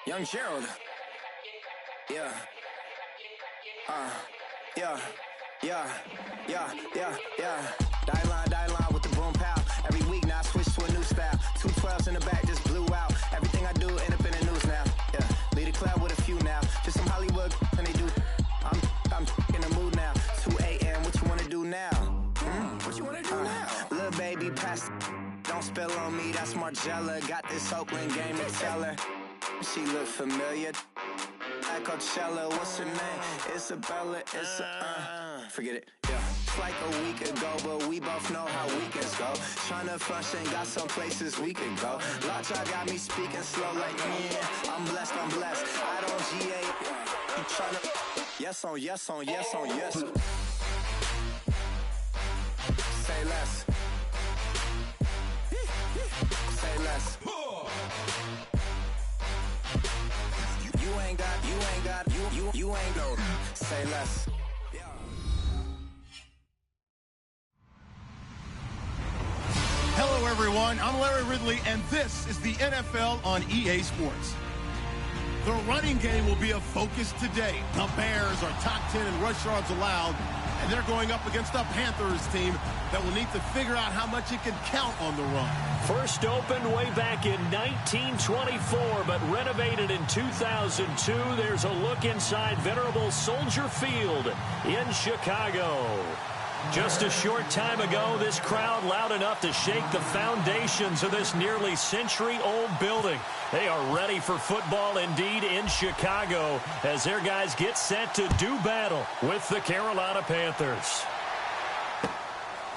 Young Gerald. Yeah. Die line with the boom pow. Every week now I switch to a new style. 212s in the back just blew out. Everything I do end up in the news now. Yeah. Lead a club with a few now. Just some Hollywood and they do. I'm in the mood now. 2 a.m. What you wanna do now? What you wanna do now? Little baby pass. Don't spill on me. That's Margella. Got this Oakland game to tell her. She look familiar. At Coachella, what's her name? Isabella, forget it, yeah. It's like a week ago, but we both know how weekends go. Tryna function, got some places we could go. Lot y'all got me speaking slow like, yeah, I'm blessed. I don't GA, you tryna, yes on yes. Say less. Say less. You ain't no. Say less. Hello, everyone. I'm Larry Ridley, and this is the NFL on EA Sports. The running game will be a focus today. The Bears are top 10 in rush yards allowed, and they're going up against a Panthers team that will need to figure out how much it can count on the run. First opened way back in 1924, but renovated in 2002. There's a look inside venerable Soldier Field in Chicago. Just a short time ago, this crowd loud enough to shake the foundations of this nearly century-old building. They are ready for football indeed in Chicago as their guys get set to do battle with the Carolina Panthers.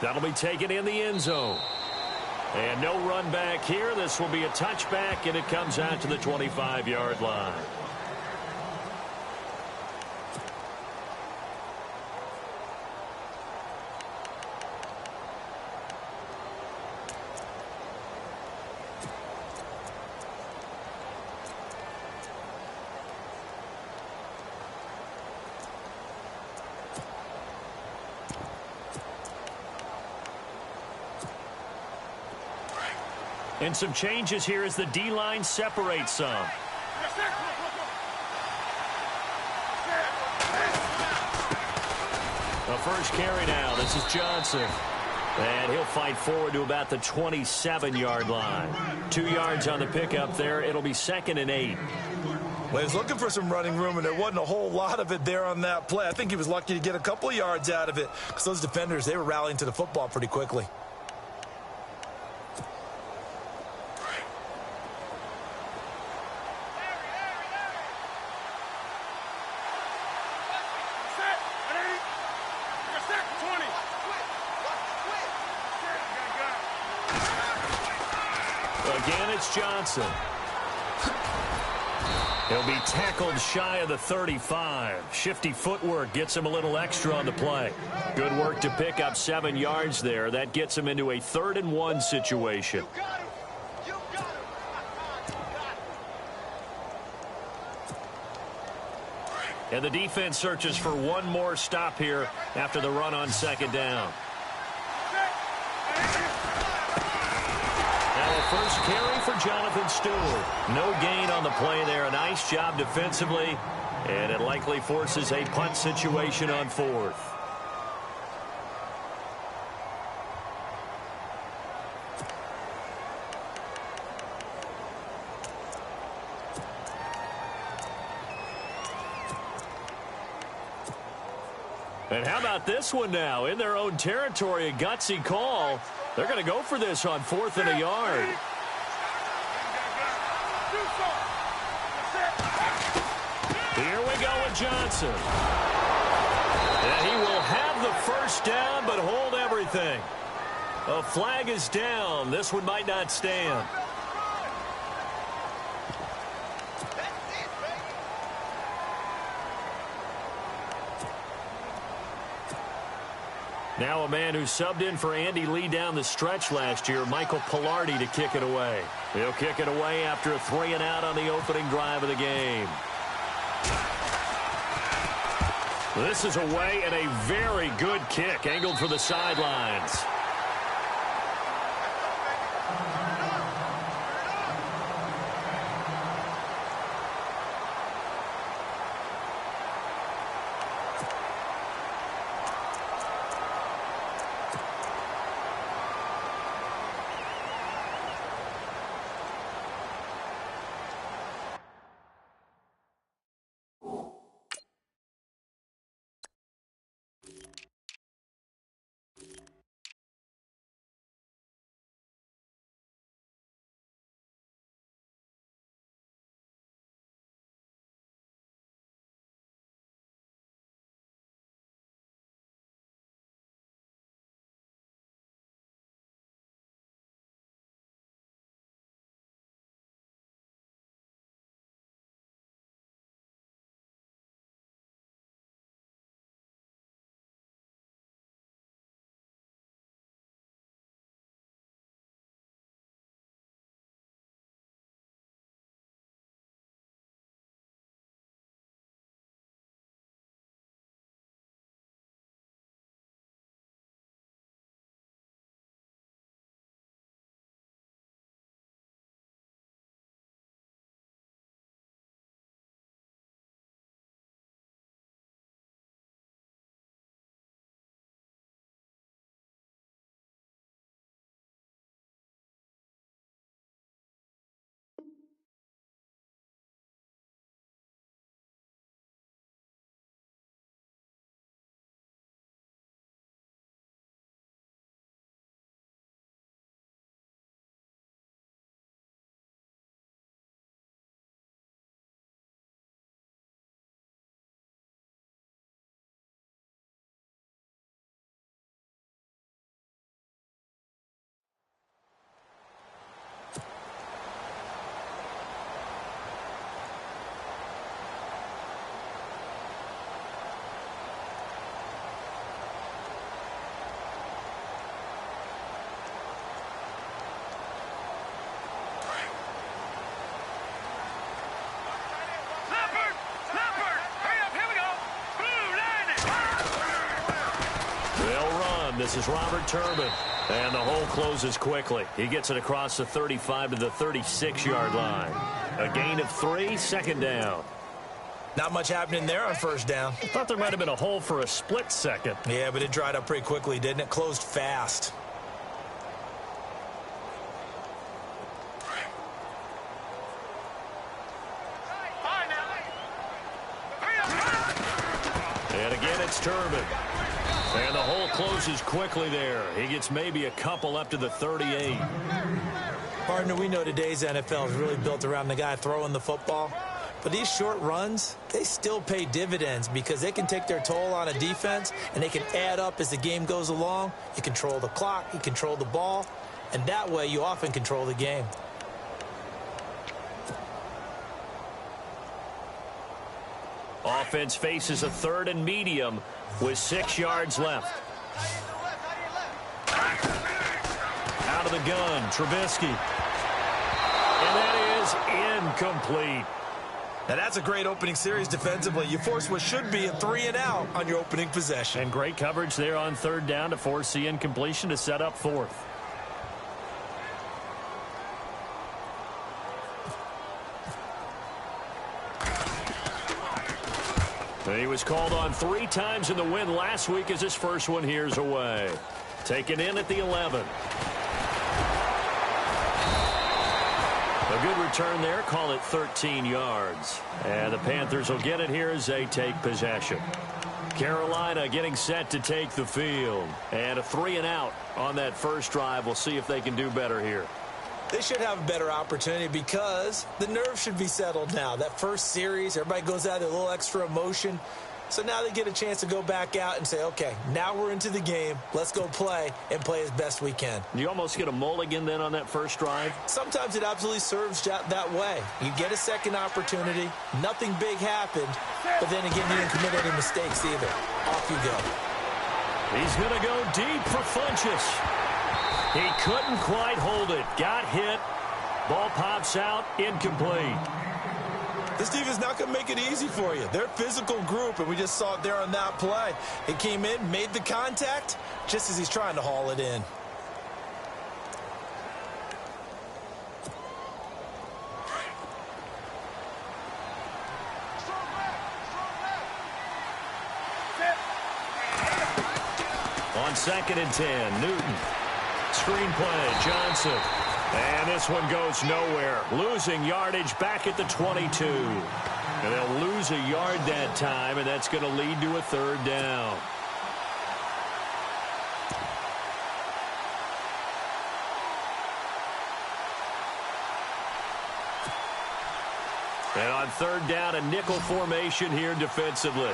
That'll be taken in the end zone. And no run back here. This will be a touchback, and it comes out to the 25-yard line. And some changes here as the D-line separates some. The first carry now. This is Johnson. And he'll fight forward to about the 27-yard line. 2 yards on the pickup there. It'll be 2nd and 8. Well, he's looking for some running room, and there wasn't a whole lot of it there on that play. I think he was lucky to get a couple of yards out of it because those defenders, they were rallying to the football pretty quickly. Again, it's Johnson. He'll be tackled shy of the 35. Shifty footwork gets him a little extra on the play. Good work to pick up 7 yards there. That gets him into a 3rd and 1 situation. And the defense searches for one more stop here after the run on 2nd down. First carry for Jonathan Stewart. No gain on the play there. A nice job defensively. And it likely forces a punt situation on 4th. And how about this one now? In their own territory, a gutsy call. They're going to go for this on 4th and a yard. Here we go with Johnson. And he will have the first down, but hold everything. A flag is down. This one might not stand. Now a man who subbed in for Andy Lee down the stretch last year, Michael Pilardi, to kick it away. He'll kick it away after a 3-and-out on the opening drive of the game. This is away and a very good kick, angled for the sidelines. This is Robert Turbin. And the hole closes quickly. He gets it across the 35 to the 36-yard line. A gain of 3, second down. Not much happening there on first down. I thought there might have been a hole for a split second. Yeah, but it dried up pretty quickly, didn't it? Closed fast. And again, it's Turbin. And the hole closes quickly there. He gets maybe a couple up to the 38. Partner, we know today's NFL is really built around the guy throwing the football. But these short runs, they still pay dividends because they can take their toll on a defense and they can add up as the game goes along. You control the clock, you control the ball, and that way you often control the game. Offense faces a 3rd and medium with 6 yards left. Out of the gun, Trubisky. And that is incomplete. Now that's a great opening series defensively. You force what should be a 3-and-out on your opening possession. And great coverage there on 3rd down to force the incompletion to set up 4th. He was called on 3 times in the win last week as his first one here's away. Taken in at the 11. A good return there, call it 13 yards. And the Panthers will get it here as they take possession. Carolina getting set to take the field. And a 3-and-out on that first drive. We'll see if they can do better here. They should have a better opportunity because the nerves should be settled now. That first series, everybody goes out with a little extra emotion. So now they get a chance to go back out and say, okay, now we're into the game. Let's go play and play as best we can. You almost get a mulligan then on that first drive? Sometimes it absolutely serves that way. You get a second opportunity. Nothing big happened. But then again, you didn't commit any mistakes either. Off you go. He's going to go deep for Funchess. He couldn't quite hold it. Got hit. Ball pops out. Incomplete. This defense is not going to make it easy for you. They're a physical group, and we just saw it there on that play. It came in, made the contact, just as he's trying to haul it in. On 2nd and 10, Newton. Screen play, Johnson. And this one goes nowhere. Losing yardage back at the 22. And they'll lose a yard that time, and that's going to lead to a 3rd down. And on 3rd down, a nickel formation here defensively.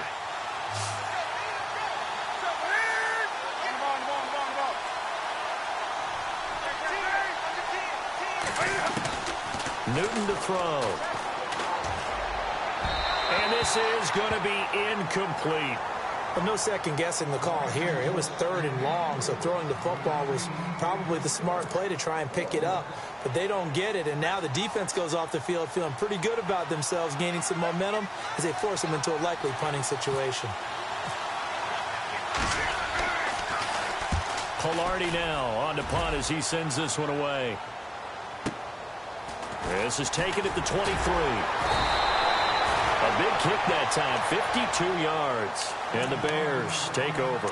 Newton to throw. And this is going to be incomplete. Well, no second guessing the call here. It was 3rd and long, so throwing the football was probably the smart play to try and pick it up. But they don't get it, and now the defense goes off the field feeling pretty good about themselves, gaining some momentum as they force them into a likely punting situation. Palardy now on to punt as he sends this one away. This is taken at the 23. A big kick that time, 52 yards. And the Bears take over.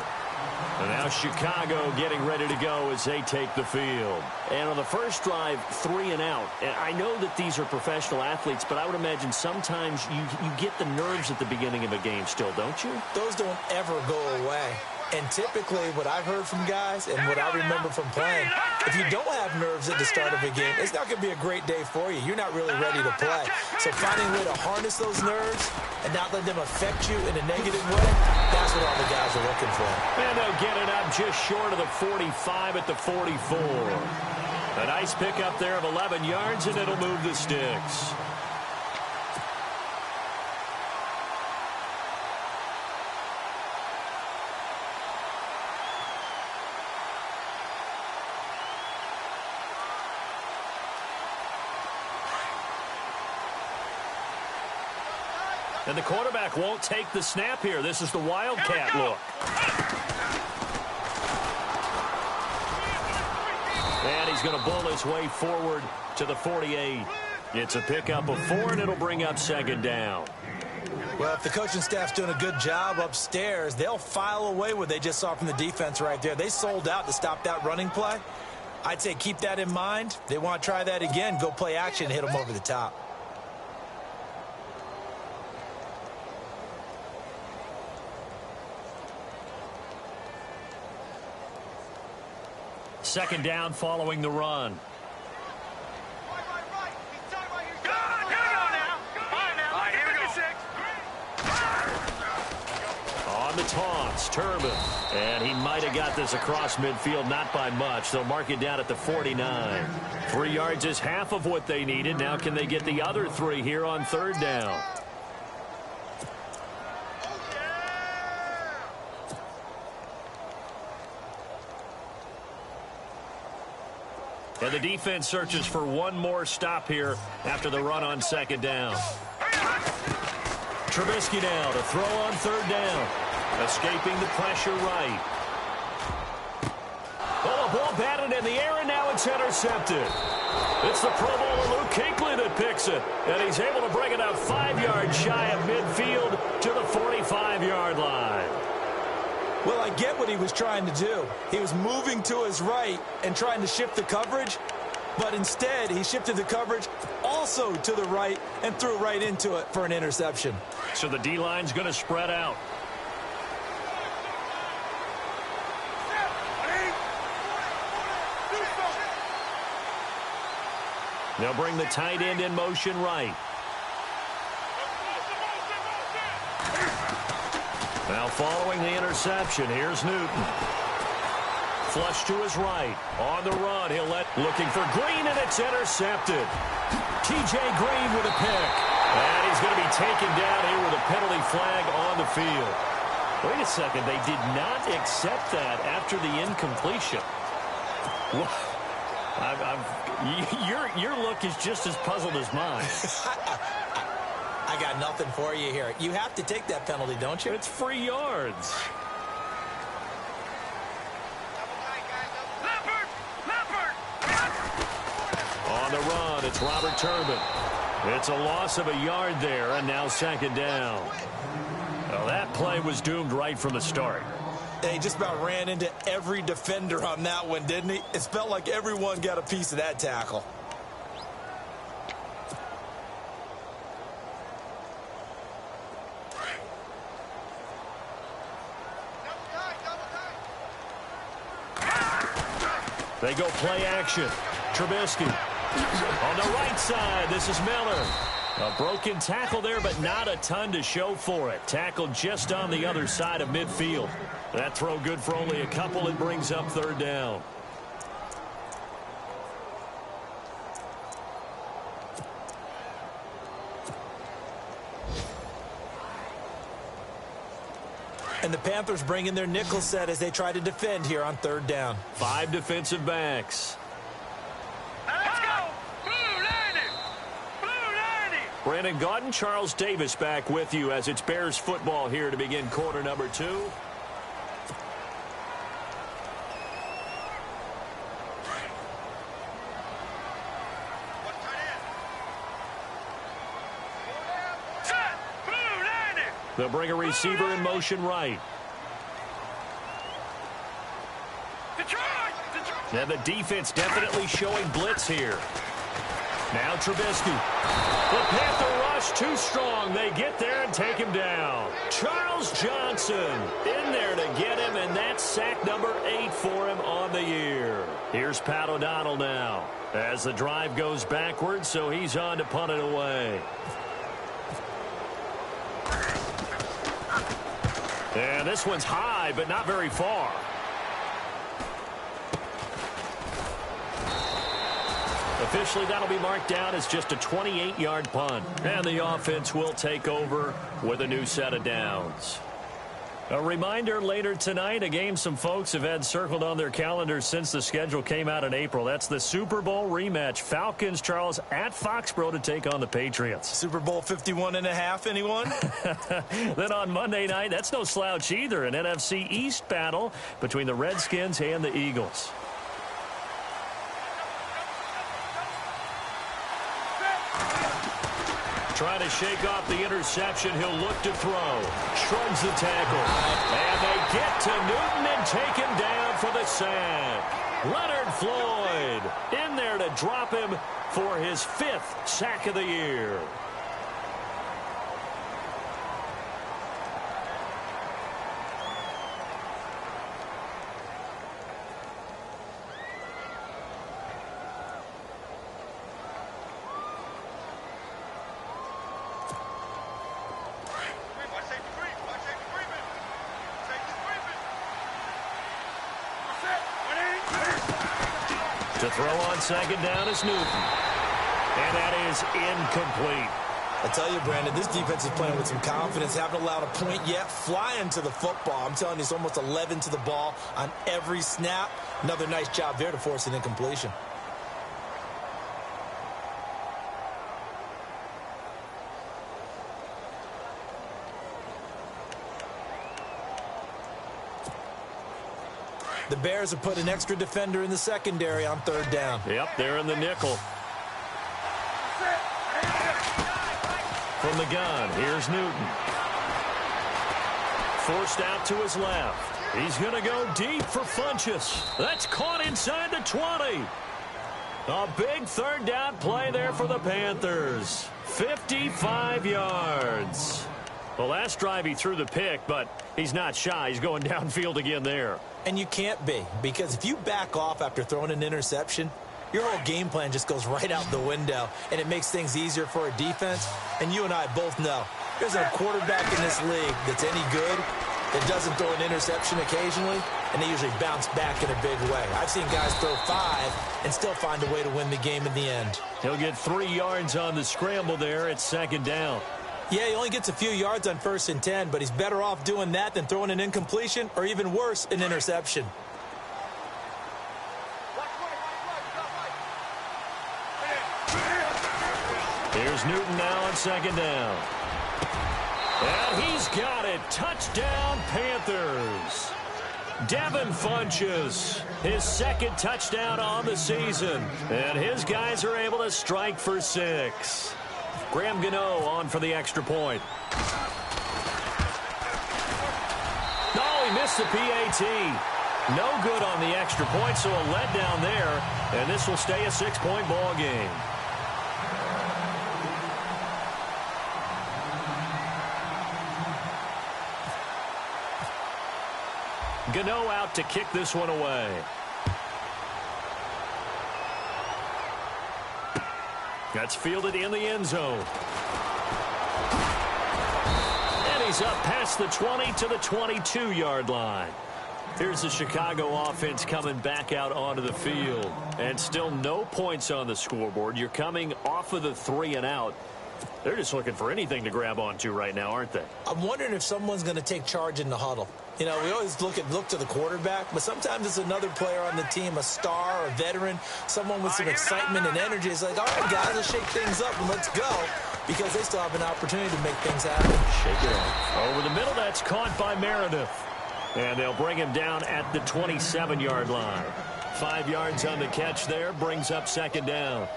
And now Chicago getting ready to go as they take the field. And on the first drive, 3-and-out. And I know that these are professional athletes, but I would imagine sometimes you get the nerves at the beginning of a game still, don't you? Those don't ever go away. And typically what I've heard from guys and what I remember from playing, if you don't have nerves at the start of a game, it's not going to be a great day for you. You're not really ready to play. So finding a way to harness those nerves and not let them affect you in a negative way, that's what all the guys are looking for. And they'll get it up just short of the 45 at the 44. A nice pickup there of 11 yards, and it'll move the sticks. And the quarterback won't take the snap here. This is the Wildcat look. he's going to bull his way forward to the 48. It's a pickup of 4, and it'll bring up second down. Well, if the coaching staff's doing a good job upstairs, they'll file away what they just saw from the defense right there. They sold out to stop that running play. I'd say keep that in mind. They want to try that again, go play action, hit them over the top. Second down following the run. On the toss, Turbin. And he might have got this across midfield, not by much. They'll mark it down at the 49. 3 yards is half of what they needed. Now can they get the other 3 here on third down? And the defense searches for one more stop here after the run on second down. Trubisky now to throw on third down. Escaping the pressure right. Oh, a ball batted in the air, and now it's intercepted. It's the Pro Bowler Luke Kuechly that picks it. And he's able to bring it out 5 yards shy of midfield to the 45-yard line. Well, I get what he was trying to do. He was moving to his right and trying to shift the coverage, but instead he shifted the coverage also to the right and threw right into it for an interception. So the D-line's going to spread out. They'll bring the tight end in motion right. Now following the interception, here's Newton. Flush to his right. On the run, looking for Green, and it's intercepted. T.J. Green with a pick. And he's going to be taken down here with a penalty flag on the field. Wait a second, they did not accept that after the incompletion. Your look is just as puzzled as mine. I got nothing for you here. You have to take that penalty, don't you? It's free yards. On the run, it's Robert Turbin. It's a loss of a yard there, and now second down. Well, that play was doomed right from the start. He just about ran into every defender on that one, didn't he? It felt like everyone got a piece of that tackle. They go play action. Trubisky on the right side. This is Miller. A broken tackle there, but not a ton to show for it. Tackled just on the other side of midfield. That throw good for only a couple. It brings up third down. And the Panthers bring in their nickel set as they try to defend here on third down. 5 defensive backs. Let's go! Blue 90! Blue 90! Brandon Gaudin, Charles Davis back with you as it's Bears football here to begin quarter number 2. They'll bring a receiver in motion right. And the defense definitely showing blitz here. Now Trubisky. The Panther rush too strong. They get there and take him down. Charles Johnson in there to get him, and that's sack number 8 for him on the year. Here's Pat O'Donnell now as the drive goes backwards, so he's on to punt it away. And this one's high, but not very far. Officially, that'll be marked down as just a 28-yard punt. And the offense will take over with a new set of downs. A reminder later tonight, a game some folks have had circled on their calendars since the schedule came out in April. That's the Super Bowl rematch. Falcons, Charles, at Foxborough to take on the Patriots. Super Bowl 51.5, anyone? Then on Monday night, that's no slouch either, an NFC East battle between the Redskins and the Eagles. Trying to shake off the interception. He'll look to throw. Shrugs the tackle. And they get to Newton and take him down for the sack. Leonard Floyd in there to drop him for his 5th sack of the year. To throw on second down is Newton. And that is incomplete. I tell you, Brandon, this defense is playing with some confidence. Haven't allowed a point yet. Flying to the football. I'm telling you, it's almost 11 to the ball on every snap. Another nice job there to force an incompletion. The Bears have put an extra defender in the secondary on 3rd down. Yep, they're in the nickel. From the gun, here's Newton. Forced out to his left. He's going to go deep for Funchess. That's caught inside the 20. A big 3rd down play there for the Panthers. 55 yards. The last drive he threw the pick, but he's not shy. He's going downfield again there. And you can't be, because if you back off after throwing an interception, your whole game plan just goes right out the window, and it makes things easier for a defense. And you and I both know there's a quarterback in this league that's any good that doesn't throw an interception occasionally, and they usually bounce back in a big way. I've seen guys throw 5 and still find a way to win the game in the end. He'll get 3 yards on the scramble there at 2nd down. Yeah, he only gets a few yards on 1st and 10, but he's better off doing that than throwing an incompletion or even worse, an interception. Here's Newton now on 2nd down. And he's got it. Touchdown, Panthers. Devin Funchess, his 2nd touchdown on the season. And his guys are able to strike for 6. Graham Gano on for the extra point. No, he missed the PAT. No good on the extra point, so a letdown there. And this will stay a 6-point ball game. Gano out to kick this one away. That's fielded in the end zone. And he's up past the 20 to the 22-yard line. Here's the Chicago offense coming back out onto the field. And still no points on the scoreboard. You're coming off of the 3 and out. They're just looking for anything to grab onto right now, aren't they? I'm wondering if someone's going to take charge in the huddle. You know, we always look to the quarterback, but sometimes it's another player on the team, a star, a veteran, someone with some excitement and energy. It's like, all right, guys, let's shake things up and let's go, because they still have an opportunity to make things happen. Shake it off. Over the middle, that's caught by Meredith. And they'll bring him down at the 27-yard line. 5 yards on the catch there, brings up 2nd down.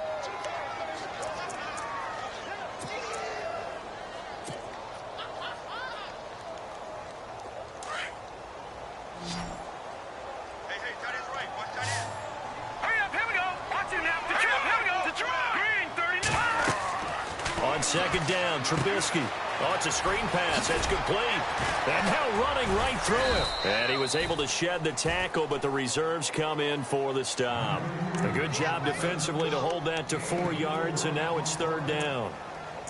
On 2nd down, Trubisky. Oh, it's a screen pass. That's complete. And now running right through him. And he was able to shed the tackle, but the reserves come in for the stop. A good job defensively to hold that to 4 yards, and now it's 3rd down.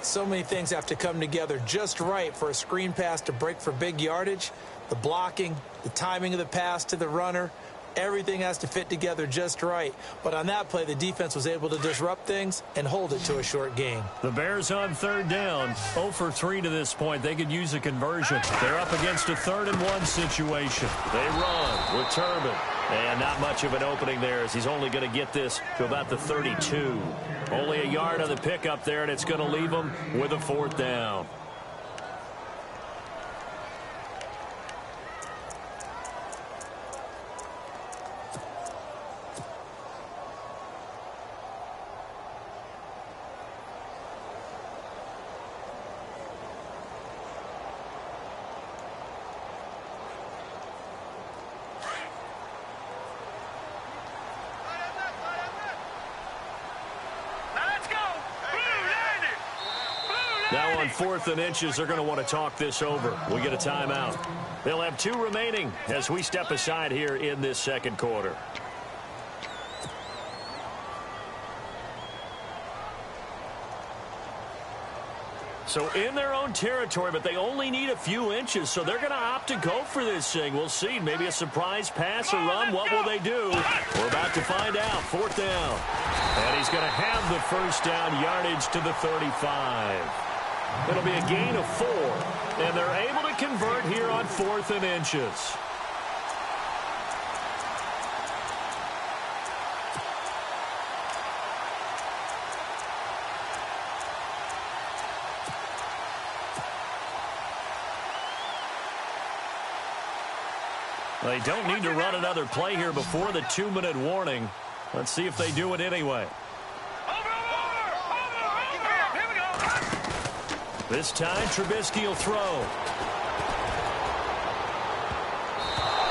So many things have to come together just right for a screen pass to break for big yardage. The blocking, the timing of the pass to the runner, everything has to fit together just right. But on that play, the defense was able to disrupt things and hold it to a short gain. The Bears on 3rd down, 0 for 3 to this point. They could use a conversion. They're up against a 3rd and 1 situation. They run with Turbin. And not much of an opening there, as he's only going to get this to about the 32. Only a yard on the pickup there, and it's going to leave him with a 4th down. Now on 4th and inches, they're going to want to talk this over. We get a timeout. They'll have 2 remaining as we step aside here in this second quarter. So in their own territory, but they only need a few inches, so they're going to opt to go for this thing. We'll see. Maybe a surprise pass or run. What will they do? We're about to find out. 4th down. And he's going to have the first down, yardage to the 35. It'll be a gain of 4, and they're able to convert here on 4th and inches. They don't need to run another play here before the 2-minute warning. Let's see if they do it anyway. Here we go. This time, Trubisky will throw.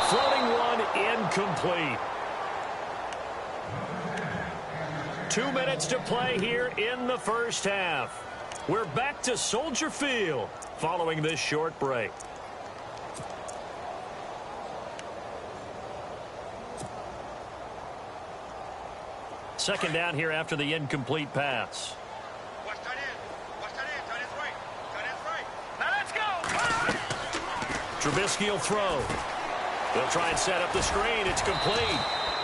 Floating one, incomplete. 2 minutes to play here in the first half. We're back to Soldier Field following this short break. Second down here after the incomplete pass. Watch tight end. Watch tight end. Tight end's right. Tight end's right. Now let's go. Trubisky will throw. They'll try and set up the screen. It's complete.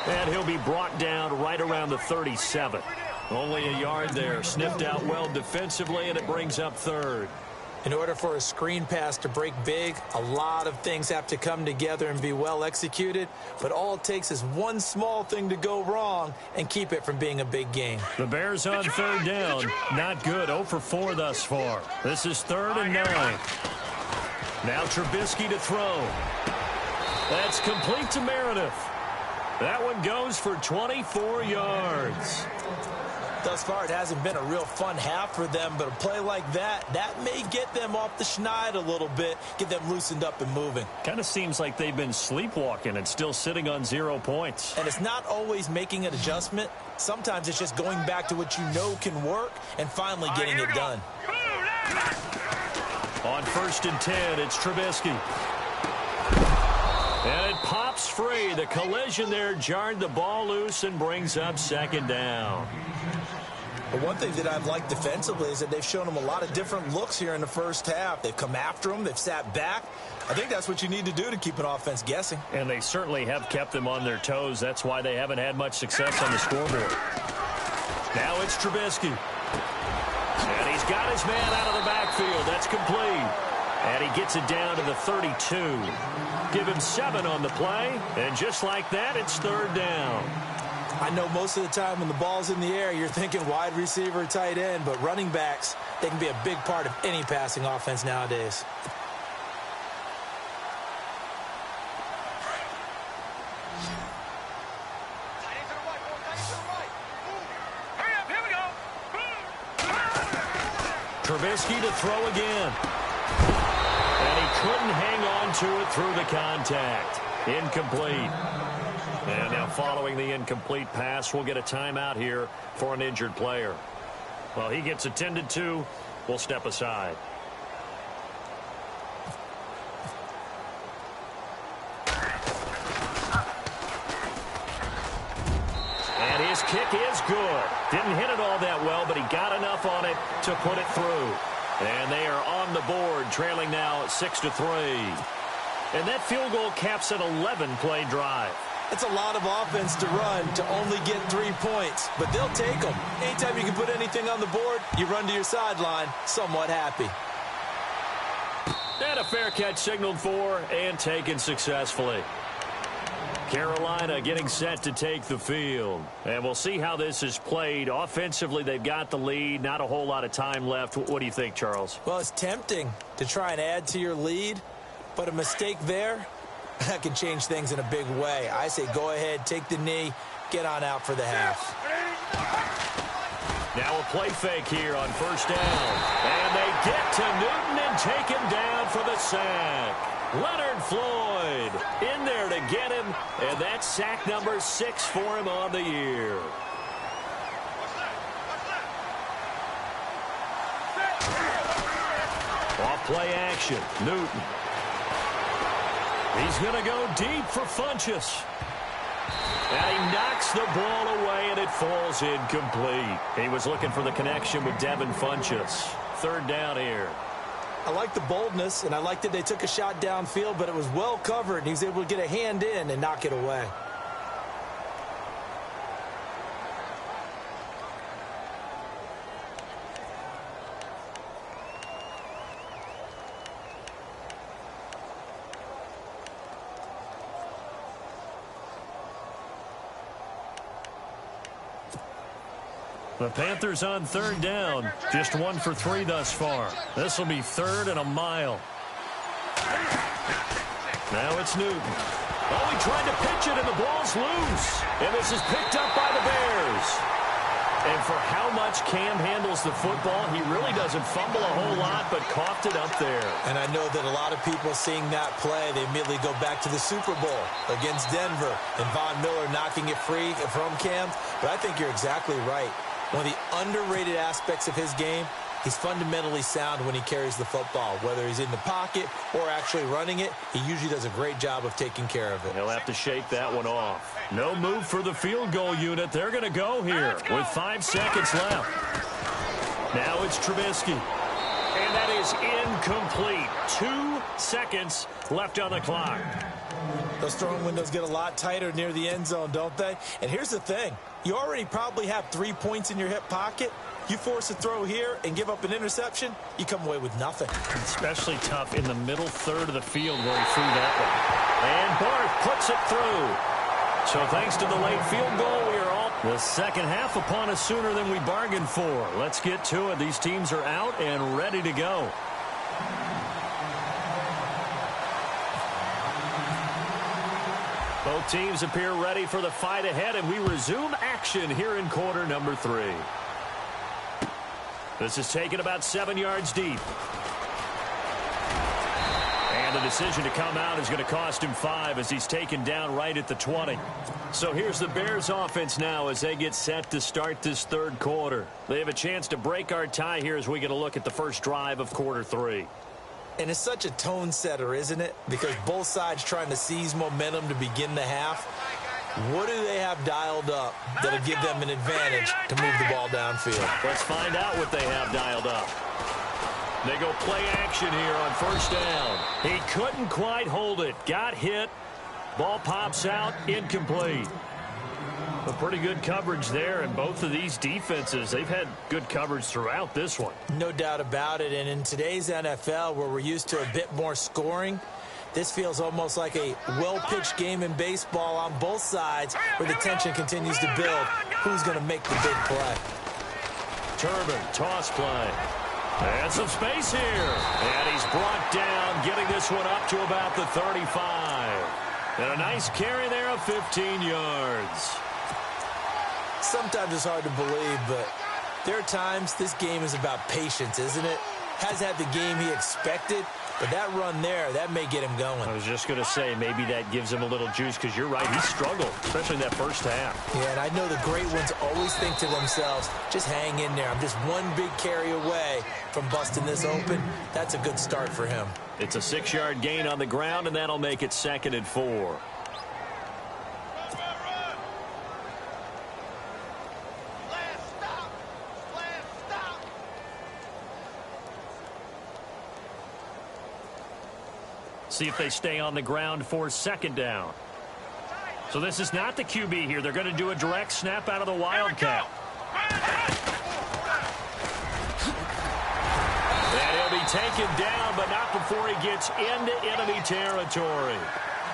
And he'll be brought down right around the 37. Only a yard there. Sniffed out well defensively, and it brings up 3rd. In order for a screen pass to break big, a lot of things have to come together and be well executed. But all it takes is one small thing to go wrong and keep it from being a big game. The Bears on 3rd down. Not good. 0 for 4 thus far. This is 3rd and 9. Now Trubisky to throw. That's complete to Meredith. That one goes for 24 yards. Thus far, it hasn't been a real fun half for them, but a play like that may get them off the schneid a little bit, get them loosened up and moving. Kind of seems like they've been sleepwalking and still sitting on 0 points. And it's not always making an adjustment. Sometimes it's just going back to what you know can work and finally getting it done. On 1st and 10, it's Trubisky. And it pops free. The collision there jarred the ball loose and brings up 2nd down. But one thing that I've liked defensively is that they've shown them a lot of different looks here in the first half. They've come after them. They've sat back. I think that's what you need to do to keep an offense guessing. And they certainly have kept them on their toes. That's why they haven't had much success on the scoreboard. Now it's Trubisky. And he's got his man out of the backfield. That's complete. And he gets it down to the 32. Give him 7 on the play. And just like that, it's 3rd down. I know most of the time when the ball's in the air, you're thinking wide receiver, tight end, but running backs, they can be a big part of any passing offense nowadays. Hurry up. Here we go. Trubisky to throw again. And he couldn't hang on to it through the contact. Incomplete. And now following the incomplete pass, we'll get a timeout here for an injured player. Well, he gets attended to. We'll step aside. And his kick is good. Didn't hit it all that well, but he got enough on it to put it through. And they are on the board, trailing now 6-3. And that field goal caps an 11-play drive. It's a lot of offense to run to only get 3 points, but they'll take them. Anytime you can put anything on the board, you run to your sideline somewhat happy. And a fair catch signaled for and taken successfully. Carolina getting set to take the field. And we'll see how this is played. Offensively, they've got the lead. Not a whole lot of time left. What do you think, Charles? Well, it's tempting to try and add to your lead, but a mistake there, that can change things in a big way. I say go ahead, take the knee, get on out for the half. Now a play fake here on 1st down. And they get to Newton and take him down for the sack. Leonard Floyd in there to get him, and that's sack number 6 for him on the year. Off play action. Newton. He's going to go deep for Funchess. And he knocks the ball away, and it falls incomplete. He was looking for the connection with Devin Funchess. Third down here. I like the boldness, and I like that they took a shot downfield, but it was well covered, and he was able to get a hand in and knock it away. The Panthers on third down. Just 1 for 3 thus far. This will be 3rd and a mile. Now it's Newton. Oh, he tried to pitch it, and the ball's loose. And this is picked up by the Bears. And for how much Cam handles the football, he really doesn't fumble a whole lot, but coughed it up there. And I know that a lot of people seeing that play, they immediately go back to the Super Bowl against Denver and Von Miller knocking it free from Cam. But I think you're exactly right. One of the underrated aspects of his game, he's fundamentally sound when he carries the football. Whether he's in the pocket or actually running it, he usually does a great job of taking care of it. He'll have to shake that one off. No move for the field goal unit. They're going to go here with 5 seconds left. Now it's Trubisky. And that is incomplete. 2 seconds left on the clock. Those throwing windows get a lot tighter near the end zone, don't they? And here's the thing. You already probably have 3 points in your hip pocket. You force a throw here and give up an interception, you come away with nothing. Especially tough in the middle third of the field where he threw that one. And Barth puts it through. So thanks to the late field goal, we are all the second half upon us sooner than we bargained for. Let's get to it. These teams are out and ready to go. Both teams appear ready for the fight ahead, and we resume action here in quarter number 3. This is taken about 7 yards deep. And the decision to come out is going to cost him 5 as he's taken down right at the 20. So here's the Bears offense now as they get set to start this third quarter. They have a chance to break our tie here as we get a look at the first drive of quarter 3. And it's such a tone setter, isn't it? Because both sides trying to seize momentum to begin the half. What do they have dialed up that'll give them an advantage to move the ball downfield? Let's find out what they have dialed up. They go play action here on first down. He couldn't quite hold it. Got hit. Ball pops out. Incomplete. A pretty good coverage there, and both of these defenses, they've had good coverage throughout this one. No doubt about it, and in today's NFL, where we're used to a bit more scoring, this feels almost like a well-pitched game in baseball on both sides where the tension continues to build. Who's going to make the big play? Turbin, toss play. And some space here. And he's brought down, getting this one up to about the 35. And a nice carry there of 15 yards. Sometimes it's hard to believe, but there are times this game is about patience, isn't it? Has had the game he expected, but that run there, that may get him going. I was just going to say, maybe that gives him a little juice, because you're right, he struggled, especially in that first half. Yeah, and I know the great ones always think to themselves, just hang in there. I'm just one big carry away from busting this open. That's a good start for him. It's a 6-yard gain on the ground, and that'll make it 2nd and 4. See if they stay on the ground for 2nd down. So this is not the QB here. They're going to do a direct snap out of the Wildcat. And he'll be taken down, but not before he gets into enemy territory.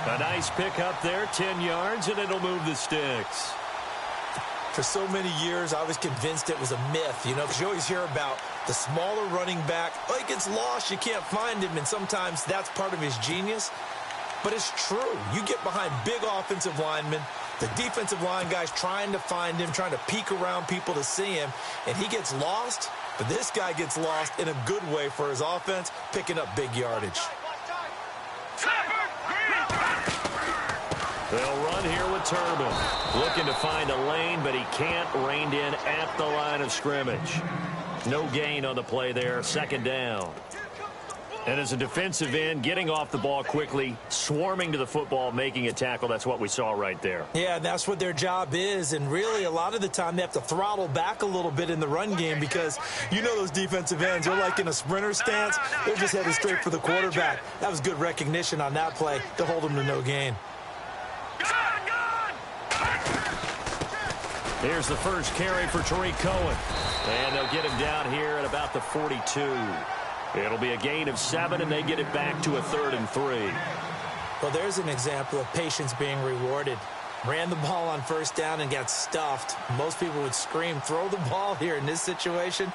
A nice pickup there, 10 yards, and it'll move the sticks. For so many years, I was convinced it was a myth, you know, because you always hear about the smaller running back. Oh, he gets lost, you can't find him, and sometimes that's part of his genius. But it's true. You get behind big offensive linemen, the defensive line guys trying to find him, trying to peek around people to see him, and he gets lost. But this guy gets lost in a good way for his offense, picking up big yardage. They'll run here with Turbin. Looking to find a lane, but he can't. Reined in at the line of scrimmage. No gain on the play there. 2nd down. And as a defensive end, getting off the ball quickly, swarming to the football, making a tackle, that's what we saw right there. Yeah, that's what their job is. And really, a lot of the time, they have to throttle back a little bit in the run game because you know those defensive ends, they're like in a sprinter stance. They're just headed straight for the quarterback. That was good recognition on that play to hold them to no gain. Here's the first carry for Tariq Cohen. And they'll get him down here at about the 42. It'll be a gain of 7, and they get it back to a 3rd and 3. Well, there's an example of patience being rewarded. Ran the ball on first down and got stuffed. Most people would scream, throw the ball here. In this situation,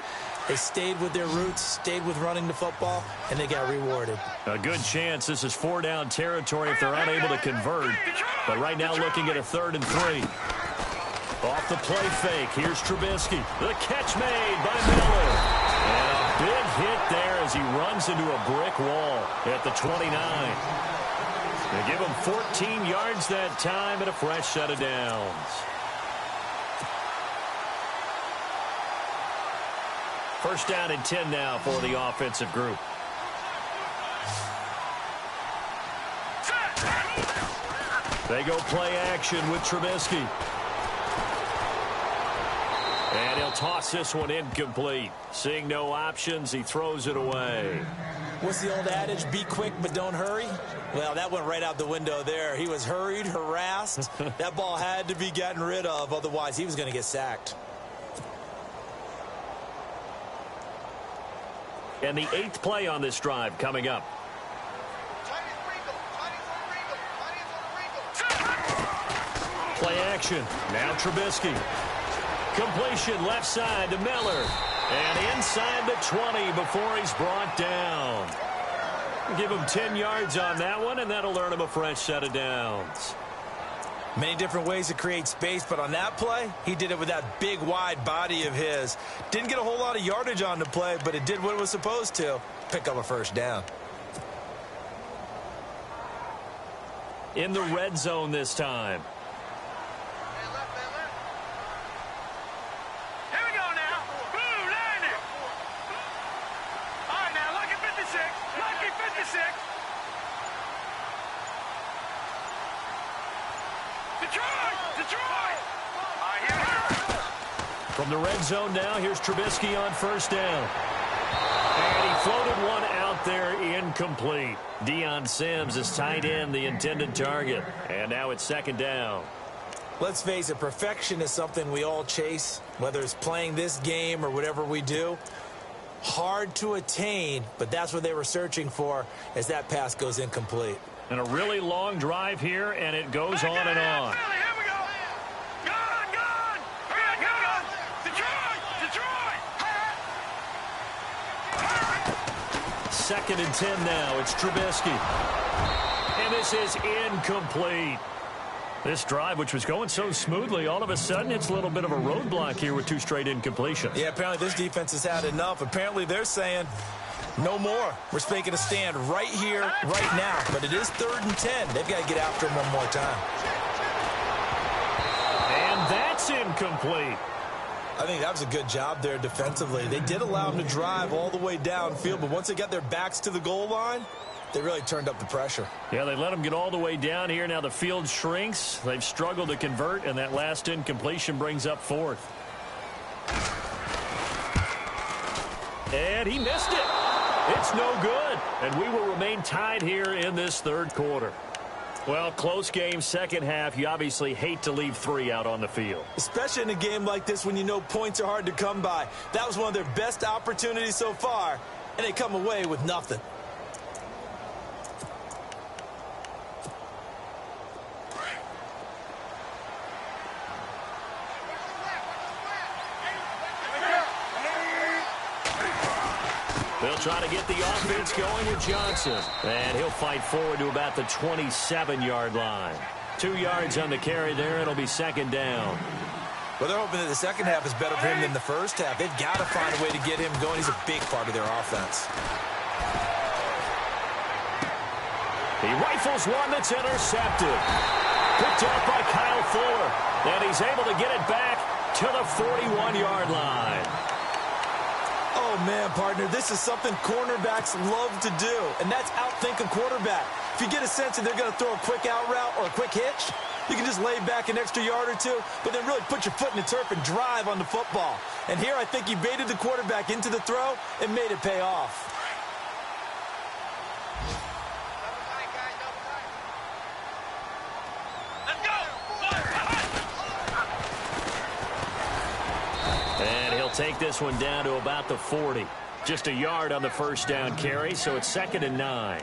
they stayed with their roots, stayed with running the football, and they got rewarded. A good chance this is 4-down territory if they're unable to convert. But right now looking at a 3rd and 3. Off the play fake, here's Trubisky. The catch made by Miller. And a big hit there as he runs into a brick wall at the 29. They give him 14 yards that time and a fresh set of downs. First down and 10 now for the offensive group. They go play action with Trubisky. And he'll toss this one incomplete. Seeing no options, he throws it away. What's the old adage? Be quick, but don't hurry? Well, that went right out the window there. He was hurried, harassed. That ball had to be gotten rid of. Otherwise, he was going to get sacked. And the 8th play on this drive coming up. Play action. Now Trubisky. Completion left side to Miller. And inside the 20 before he's brought down. Give him 10 yards on that one, and that'll earn him a fresh set of downs. Many different ways to create space, but on that play, he did it with that big, wide body of his. Didn't get a whole lot of yardage on the play, but it did what it was supposed to. Pick up a first down. In the red zone this time. From the red zone now, here's Trubisky on first down. And he floated one out there incomplete. Deion Sims is tight end, the intended target. And now it's 2nd down. Let's face it, perfection is something we all chase, whether it's playing this game or whatever we do. Hard to attain, but that's what they were searching for as that pass goes incomplete. And a really long drive here, and it goes on and on. 2nd and 10 now. It's Trubisky. And this is incomplete. This drive, which was going so smoothly, all of a sudden it's a little bit of a roadblock here with 2 straight incompletions. Yeah, apparently this defense has had enough. Apparently they're saying no more. We're making a stand right here, right now. But it is 3rd and 10. They've got to get after him one more time. And that's incomplete. I think that was a good job there defensively. They did allow him to drive all the way downfield, but once they got their backs to the goal line, they really turned up the pressure. Yeah, they let him get all the way down here. Now the field shrinks. They've struggled to convert, and that last incompletion brings up 4th. And he missed it. It's no good. And we will remain tied here in this 3rd quarter. Well, close game, second half. You obviously hate to leave 3 out on the field. Especially in a game like this when you know points are hard to come by. That was one of their best opportunities so far, and they come away with nothing. They'll try to get the offense going with Johnson. And he'll fight forward to about the 27-yard line. 2 yards on the carry there. It'll be 2nd down. Well, they're hoping that the second half is better for him than the first half. They've got to find a way to get him going. He's a big part of their offense. He rifles one that's intercepted. Picked up by Kyle Fuller. And he's able to get it back to the 41-yard line. Oh, Oh, man, partner, this is something cornerbacks love to do, and that's outthink a quarterback. If you get a sense that they're going to throw a quick out route or a quick hitch, you can just lay back an extra yard or two, but then really put your foot in the turf and drive on the football. And here I think he baited the quarterback into the throw and made it pay off. And he'll take this one down to about the 40. Just a yard on the first down carry, so it's 2nd and 9.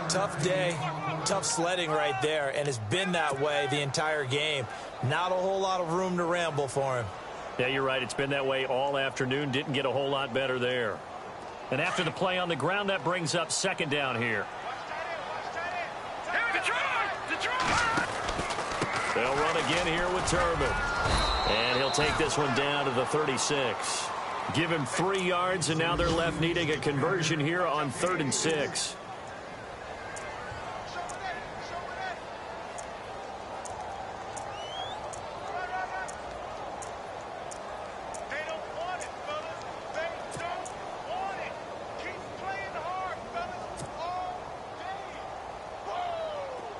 Tough day, tough sledding right there, and it's been that way the entire game. Not a whole lot of room to ramble for him. Yeah, you're right. It's been that way all afternoon. Didn't get a whole lot better there. And after the play on the ground, that brings up 2nd down here. They'll run again here with Turbin. And he'll take this one down to the 36. Give him 3 yards, and now they're left needing a conversion here on 3rd and 6.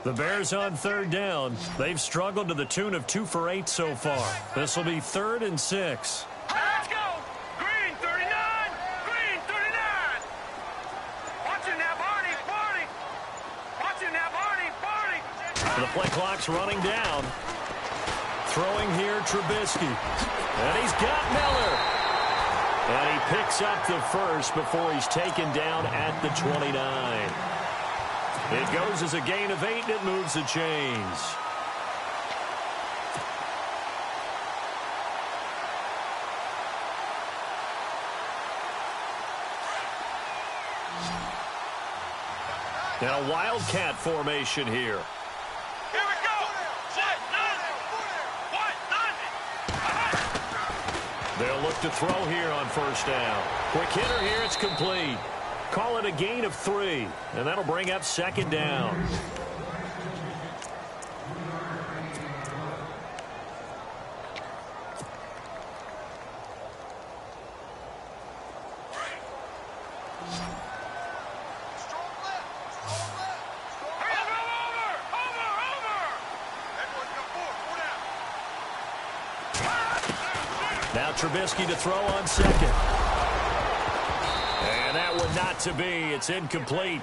The Bears on 3rd down. They've struggled to the tune of 2 for 8 so far. This will be 3rd and 6. Let's go! Green 39! Green 39! Watch it now, Barney! Barney! Watch it now, Barney! Barney! The play clock's running down. Throwing here, Trubisky. And he's got Miller. And he picks up the first before he's taken down at the 29. It goes as a gain of 8, and it moves the chains. And a wildcat formation here. Here we go! They'll look to throw here on 1st down. Quick hitter here, it's complete. Call it a gain of 3, and that'll bring up 2nd down. Now Trubisky to throw on 2nd. And that one not to be. It's incomplete.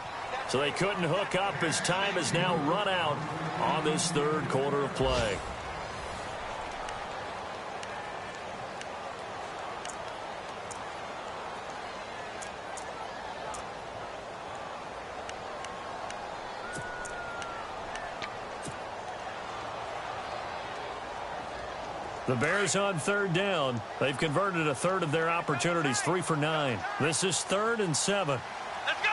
So they couldn't hook up as time has now run out on this 3rd quarter of play. The Bears on 3rd down. They've converted a third of their opportunities, 3 for 9. This is 3rd and 7. Let's go!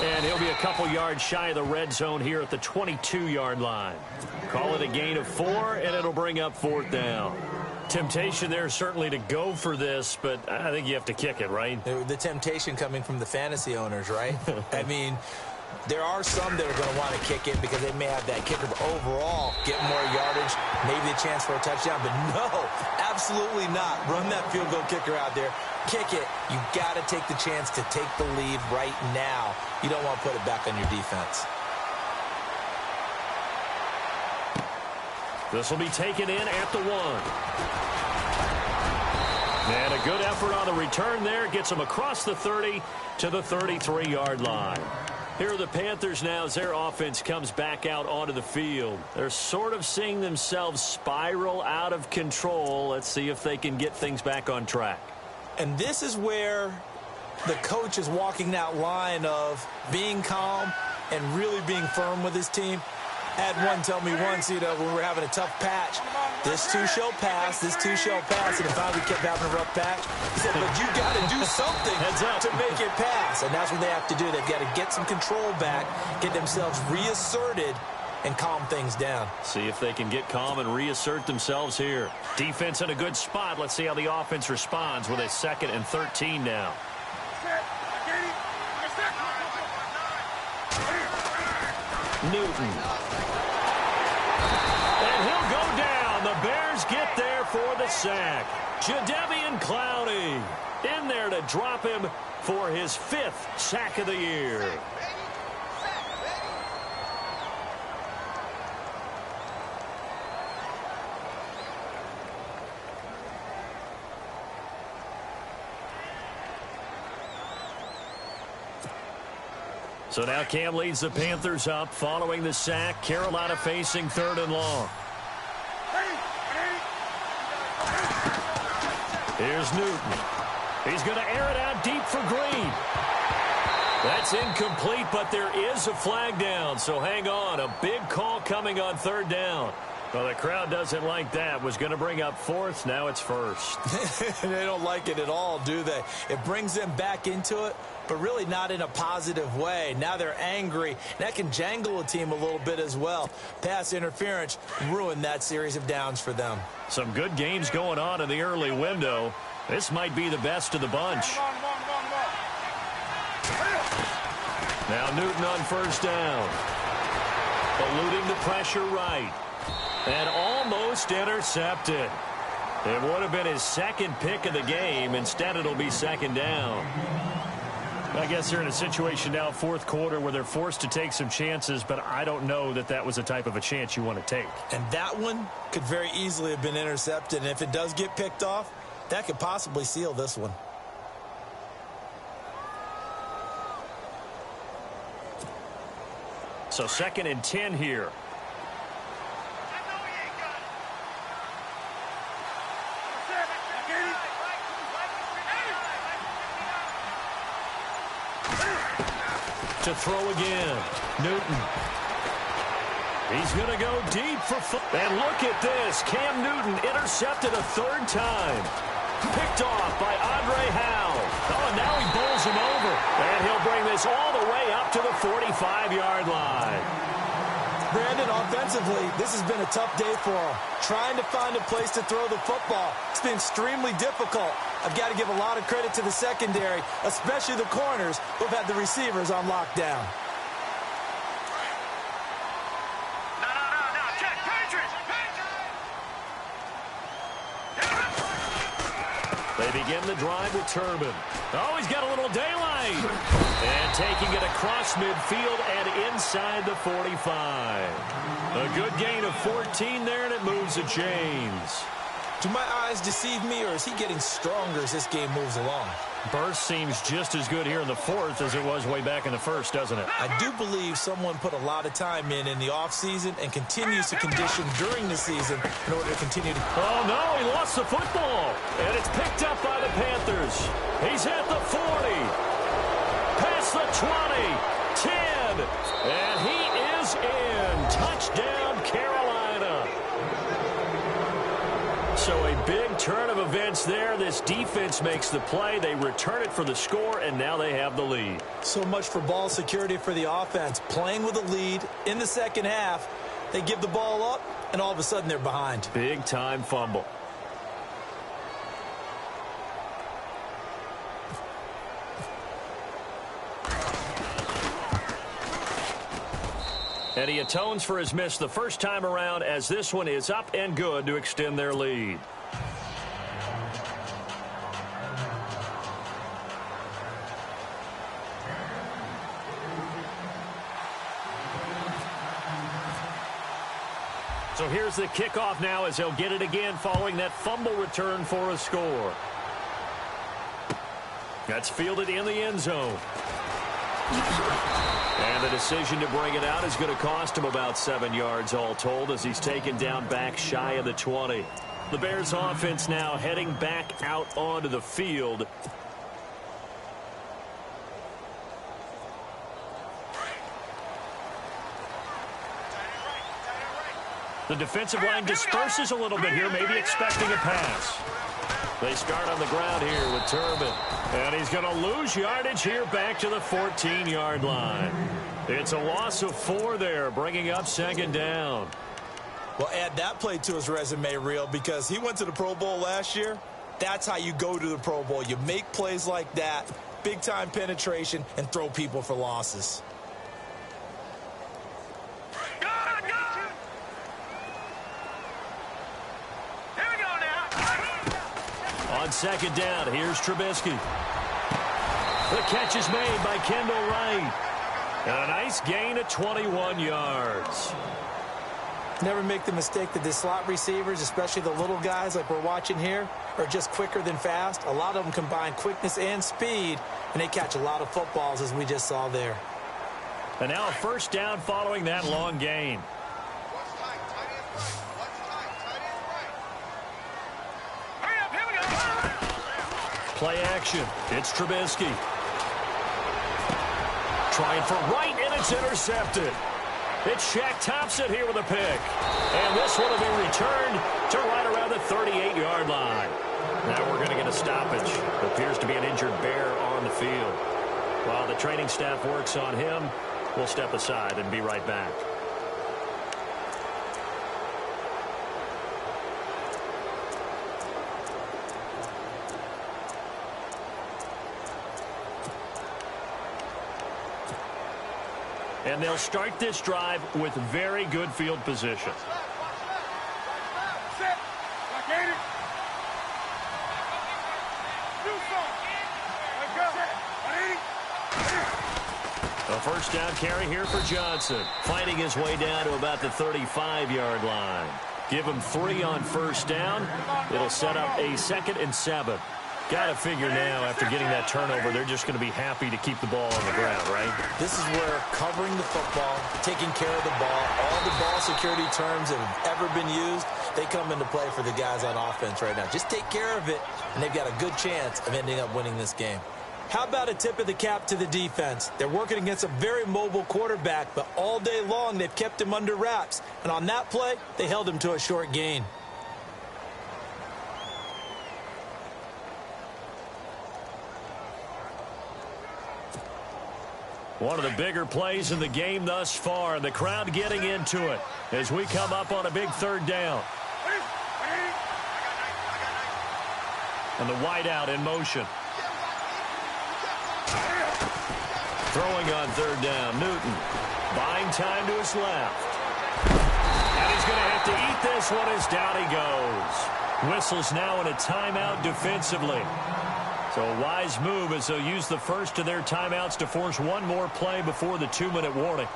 And he'll be a couple yards shy of the red zone here at the 22-yard line. Call it a gain of 4, and it'll bring up 4th down. Temptation there certainly to go for this, but I think you have to kick it, right? The temptation coming from the fantasy owners, right? I mean, there are some that are going to want to kick it because they may have that kicker, but overall, get more yardage, maybe a chance for a touchdown. But no, absolutely not. Run that field goal kicker out there. Kick it. You got to take the chance to take the lead right now. You don't want to put it back on your defense. This will be taken in at the 1. And a good effort on the return there. Gets them across the 30 to the 33-yard line. Here are the Panthers now as their offense comes back out onto the field. They're sort of seeing themselves spiral out of control. Let's see if they can get things back on track. And this is where the coach is walking that line of being calm and really being firm with his team. I had one tell me once, when we were having a tough patch, this too shall pass, this too shall pass, and finally we kept having a rough patch. He said, but you got to do something to make it pass, and that's what they have to do. They've got to get some control back, get themselves reasserted, and calm things down. See if they can get calm and reassert themselves here. Defense in a good spot. Let's see how the offense responds with a 2nd and 13 now. Newton. And he'll go down And the Bears get there for the sack. Jadeveon Clowney in there to drop him for his 5th sack of the year. So now Cam leads the Panthers up following the sack. Carolina facing 3rd and long. Here's Newton. He's going to air it out deep for Green. That's incomplete, but there is a flag down, so hang on. A big call coming on 3rd down. Well, the crowd doesn't like that. Was going to bring up 4th. Now it's 1st. They don't like it at all, do they? It brings them back into it, but really not in a positive way. Now they're angry. That can jangle a team a little bit as well. Pass interference ruined that series of downs for them. Some good games going on in the early window. This might be the best of the bunch. Now Newton on 1st down. Eluding the pressure right. And almost intercepted. It would have been his 2nd pick of the game. Instead, it'll be 2nd down. I guess they're in a situation now, 4th quarter, where they're forced to take some chances, but I don't know that that was the type of a chance you want to take. And that one could very easily have been intercepted. And if it does get picked off, that could possibly seal this one. So 2nd and 10 here. To throw again. Newton. He's going to go deep for foot. And look at this. Cam Newton intercepted a 3rd time. Picked off by Andre Howe. Oh, and now he bowls him over. And he'll bring this all the way up to the 45-yard line. Brandon, offensively, this has been a tough day for him. Trying to find a place to throw the football. It's been extremely difficult. I've got to give a lot of credit to the secondary, especially the corners who've had the receivers on lockdown. No. Check. Patriots. They begin the drive with Turbin. Oh, he's got a little daylight. And taking it across midfield and inside the 45. A good gain of 14 there, and it moves to James. Do my eyes deceive me, or is he getting stronger as this game moves along? Burst seems just as good here in the 4th as it was way back in the 1st, doesn't it? I do believe someone put a lot of time in the offseason and continues to condition during the season in order to continue to... Oh, no, he lost the football. And it's picked up by the Panthers. He's at the 40. Past the 20. 10. And he is in. Touchdown, Carolina. So a big turn of events there. This defense makes the play. They return it for the score, and now they have the lead. So much for ball security for the offense. Playing with a lead in the 2nd half. They give the ball up, and all of a sudden they're behind. Big-time fumble. And he atones for his miss the first time around, as this one is up and good to extend their lead. So here's the kickoff now, as they'll get it again following that fumble return for a score. That's fielded in the end zone. And the decision to bring it out is going to cost him about 7 yards all told, as he's taken down back shy of the 20. The Bears offense now heading back out onto the field. The defensive line disperses a little bit here, maybe expecting a pass. They start on the ground here with Turbin. And he's going to lose yardage here back to the 14-yard line. It's a loss of 4 there, bringing up 2nd down. Well, add that play to his resume reel, because he went to the Pro Bowl last year. That's how you go to the Pro Bowl. You make plays like that, big-time penetration, and throw people for losses. on second down. Here's Trubisky. The catch is made by Kendall Wright. And a nice gain of 21 yards. Never make the mistake that the slot receivers, especially the little guys like we're watching here, are just quicker than fast. A lot of them combine quickness and speed, and they catch a lot of footballs, as we just saw there. And now a first down following that long gain. Play action. It's Trubisky. Trying for Wright, and it's intercepted. It's Shaq Thompson here with a pick. And this one will be returned to right around the 38-yard line. Now we're going to get a stoppage. It appears to be an injured Bear on the field. While the training staff works on him, we'll step aside and be right back. And they'll start this drive with very good field position. A first down carry here for Johnson. Fighting his way down to about the 35-yard line. Give him 3 on first down. It'll set up a 2nd and 7. Got to figure now, after getting that turnover, they're just going to be happy to keep the ball on the ground, right? This is where covering the football, taking care of the ball, all the ball security terms that have ever been used, they come into play for the guys on offense right now. Just take care of it, and they've got a good chance of ending up winning this game. How about a tip of the cap to the defense? They're working against a very mobile quarterback, but all day long they've kept him under wraps. And on that play, they held him to a short gain. One of the bigger plays in the game thus far. The crowd getting into it as we come up on a big third down. And the wideout in motion. Throwing on third down, Newton. Buying time to his left. And he's going to have to eat this one as down he goes. Whistles now in a timeout defensively. So a wise move as they'll use the first of their timeouts to force one more play before the 2-minute warning.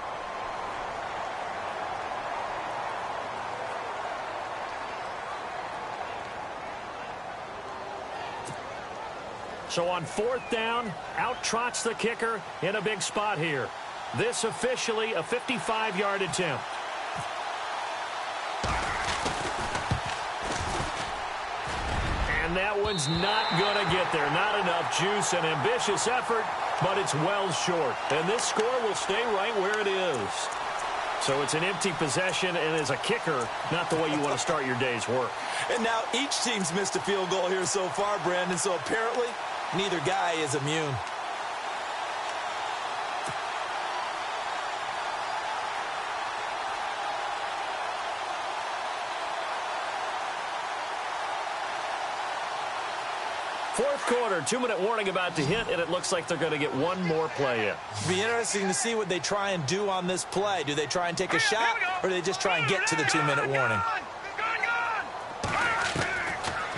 So on 4th down, out trots the kicker in a big spot here. This officially a 55-yard attempt. And that one's not going to get there. Not enough juice. An ambitious effort, but it's well short. And this score will stay right where it is. So it's an empty possession, and as a kicker, not the way you want to start your day's work. And now each team's missed a field goal here so far, Brandon, so apparently neither guy is immune. Fourth quarter, 2-minute warning about to hit, and it looks like they're going to get one more play in. It'll be interesting to see what they try and do on this play. Do they try and take a shot, or do they just try and get to the 2-minute warning?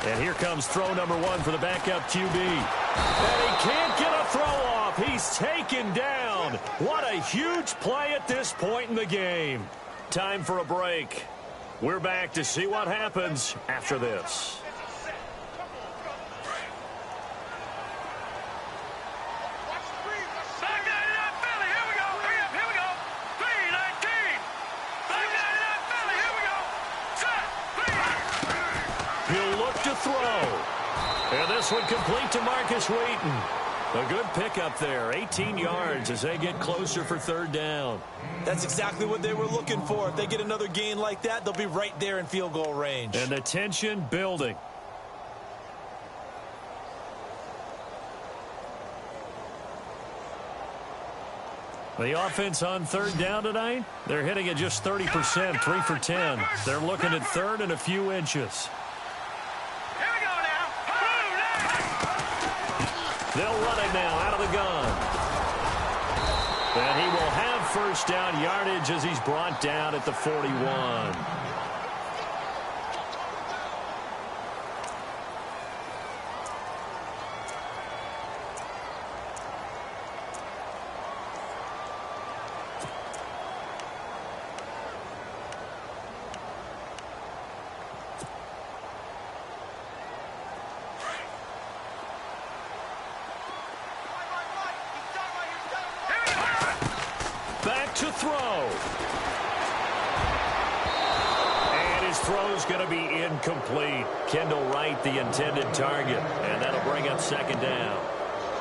And here comes throw number 1 for the backup QB. And he can't get a throw off. He's taken down. What a huge play at this point in the game. Time for a break. We're back to see what happens after this. And this one complete to Marcus Wheaton. A good pickup there, 18 yards as they get closer for third down. That's exactly what they were looking for. If they get another gain like that, they'll be right there in field goal range. And the tension building. The offense on third down tonight, they're hitting at just 30%, 3 for 10. They're looking at third and a few inches. They'll run it now out of the gun. And he will have first down yardage as he's brought down at the 41. throw. And his throw's going to be incomplete. Kendall Wright, the intended target. And that'll bring up second down.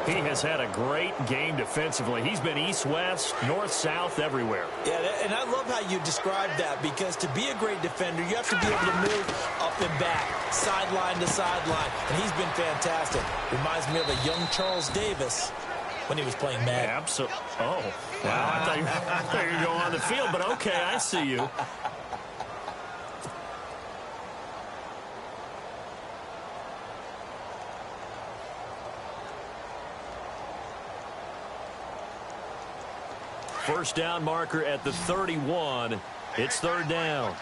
He has had a great game defensively. He's been east-west, north-south, everywhere. Yeah, and I love how you described that, because to be a great defender, you have to be able to move up and back, sideline to sideline, and he's been fantastic. Reminds me of a young Charles Davis when he was playing Madden. Absolutely. Oh, wow. I thought you were going to go on the field, but okay, I see you. First down marker at the 31. It's third down.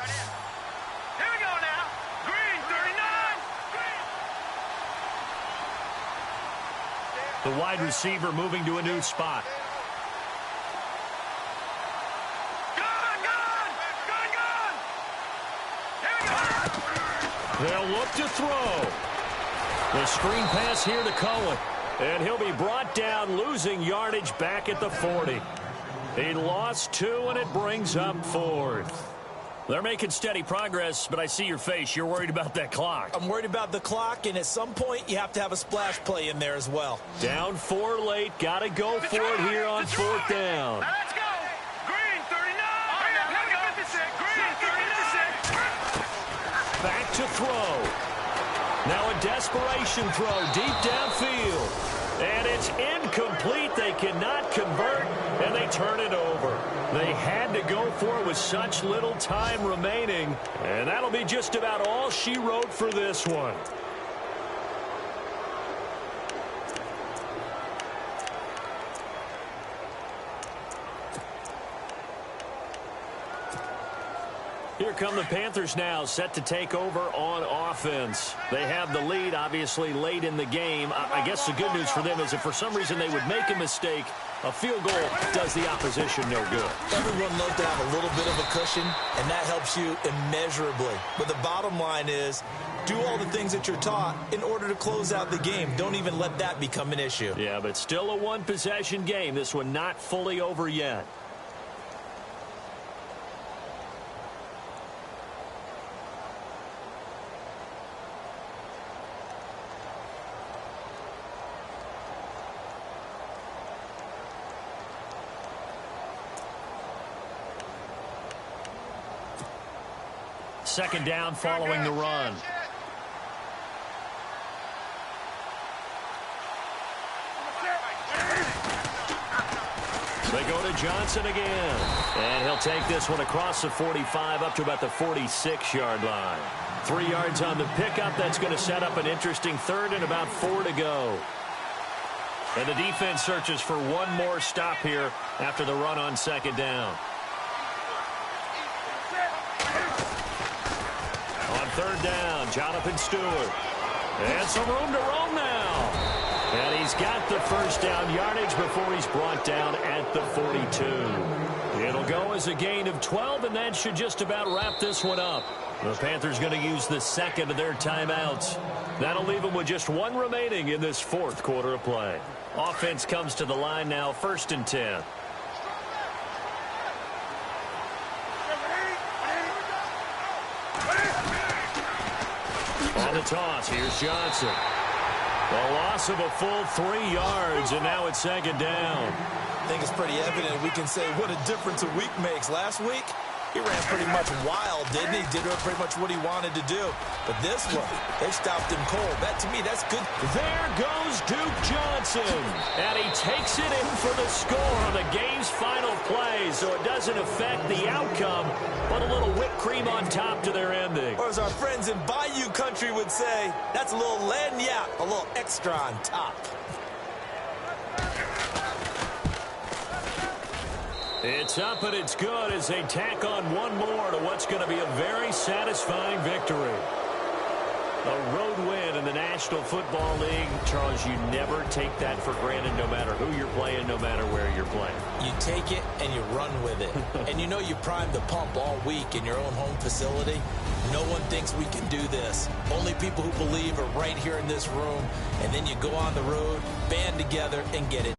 Here we go now. Green, 39. The wide receiver moving to a new spot. Gun, gun. Gun, gun. Here we go. They'll look to throw. The screen pass here to Cohen. And he'll be brought down, losing yardage back at the 40. He lost 2, and it brings up 4th. They're making steady progress, but I see your face. You're worried about that clock. I'm worried about the clock, and at some point, you have to have a splash play in there as well. Down 4 late. Got to go for it here on 4th down. Now let's go. Green, 39. Green, 56. Back to throw. Now a desperation throw deep downfield. And it's incomplete. They cannot convert, and they turn it over. They had to go for it with such little time remaining, and that'll be just about all she wrote for this one. Here come the Panthers now, set to take over on offense. They have the lead, obviously, late in the game. I guess the good news for them is if for some reason they would make a mistake, a field goal does the opposition no good. Everyone loves to have a little bit of a cushion, and that helps you immeasurably. But the bottom line is, do all the things that you're taught in order to close out the game. Don't even let that become an issue. Yeah, but still a one-possession game. This one not fully over yet. Second down following the run. They go to Johnson again. And he'll take this one across the 45 up to about the 46-yard line. 3 yards on the pickup. That's going to set up an interesting third and about 4 to go. And the defense searches for one more stop here after the run on second down. On third down, Jonathan Stewart. And some room to roam now. And he's got the first down yardage before he's brought down at the 42. It'll go as a gain of 12, and that should just about wrap this one up. The Panthers going to use the second of their timeouts. That'll leave them with just one remaining in this fourth quarter of play. Offense comes to the line now, 1st and 10. On the toss, here's Johnson. A loss of a full 3 yards, and now it's second down. I think it's pretty evident. We can say what a difference a week makes. Last week, he ran pretty much wild, didn't he? Did pretty much what he wanted to do. But this one, they stopped him cold. That, to me, that's good. There goes Duke Johnson. And he takes it in for the score on the game's final play. So it doesn't affect the outcome, but a little whipped cream on top to their ending. Or as our friends in Bayou Country would say, that's a little lagniappe, a little extra on top. It's up and it's good as they tack on one more to what's going to be a very satisfying victory. A road win in the National Football League. Charles, you never take that for granted no matter who you're playing, no matter where you're playing. You take it and you run with it. And you know you primed the pump all week in your own home facility. No one thinks we can do this. Only people who believe are right here in this room. And then you go on the road, band together, and get it